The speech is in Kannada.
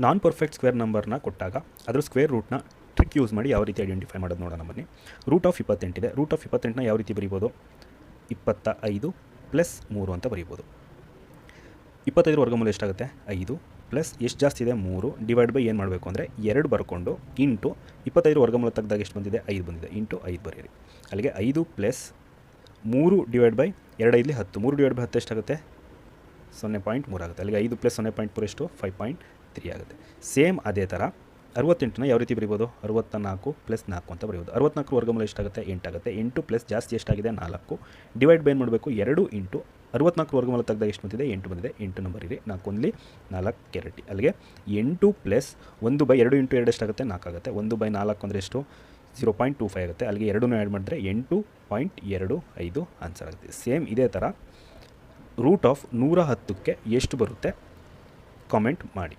ನಾನ್ ಪರ್ಫೆಕ್ಟ್ ಸ್ಕ್ವೇರ್ ನಂಬರ್ನ ಕೊಟ್ಟಾಗ ಅದರ ಸ್ಕ್ವೇರ್ ರೂಟ್ನ ಟ್ರಿಕ್ ಯೂಸ್ ಮಾಡಿ ಯಾವ ರೀತಿ ಐಡೆಂಟಿಫೈ ಮಾಡೋದು ನೋಡೋಣ ಬನ್ನಿ. ರೂಟ್ ಆಫ್ 28 ಇದೆ. ರೂಟ್ ಆಫ್ 28ನ ಯಾವ ರೀತಿ ಬರೀಬೋದು? 25 + 3 ಅಂತ ಬರೀಬೋದು. 25 ವರ್ಗಮೂಲ ಎಷ್ಟಾಗುತ್ತೆ? 5 ಪ್ಲಸ್ ಎಷ್ಟು ಜಾಸ್ತಿ ಇದೆ? 3 ಡಿವೈಡ್ ಬೈ ಏನು ಮಾಡಬೇಕು ಅಂದರೆ 2 ಬರ್ಕೊಂಡು ಇಂಟು 25 ವರ್ಗಮೂಲ ತೆಗೆದಾಗ ಎಷ್ಟು ಬಂದಿದೆ? 5 ಬಂದಿದೆ. ಇಂಟು 5 ಬರೀರಿ. ಅಲ್ಲಿಗೆ 5 + 3 ಡಿವೈಡ್ ಬೈ 2 5 10. 3 ಡಿವೈಡ್ ಬೈ 10 ಎಷ್ಟಾಗುತ್ತೆ? 0.3 ಆಗುತ್ತೆ. ಅಲ್ಲಿಗೆ 5 + 0.3 ಎಷ್ಟು? 5.3 ಆಗುತ್ತೆ. ಸೇಮ್ ಅದೇ ಥರ 68ನ ಯಾವ ರೀತಿ ಬರೀಬೋದು? 64 + 4 ಅಂತ ಬರೀಬೋದು. 64 ವರ್ಗಮೂಲ ಎಷ್ಟಾಗುತ್ತೆ? 8 ಆಗುತ್ತೆ. 8 ಪ್ಲಸ್ ಜಾಸ್ತಿ ಎಷ್ಟಾಗಿದೆ? 4 ಡಿವೈಡ್ ಬೈ ಏನು ಮಾಡಬೇಕು? 2 ಇಂಟು 64 ವರ್ಗಮೂಲ ತೆಗೆದಾಗ ಎಷ್ಟು ಬಂದಿದೆ? 8 ಬಂದಿದೆ. 8 ನಂಬರ್ ಇರಿ. 4 1 4 2 ಅಲ್ಲಿಗೆ 8 + 1/2 ಇಂಟು 2 ಎಷ್ಟಾಗುತ್ತೆ? 4 ಆಗುತ್ತೆ. 1/4 ಅಂದರೆ ಎಷ್ಟು? 0.25 ಆಗುತ್ತೆ. ಅಲ್ಲಿಗೆ 2 ಆ್ಯಡ್ ಮಾಡಿದ್ರೆ 8.25 ಆನ್ಸರ್ ಆಗುತ್ತೆ. ಸೇಮ್ ಇದೇ ಥರ ರೂಟ್ ಆಫ್ 110ಕ್ಕೆ ಎಷ್ಟು ಬರುತ್ತೆ ಕಾಮೆಂಟ್ ಮಾಡಿ.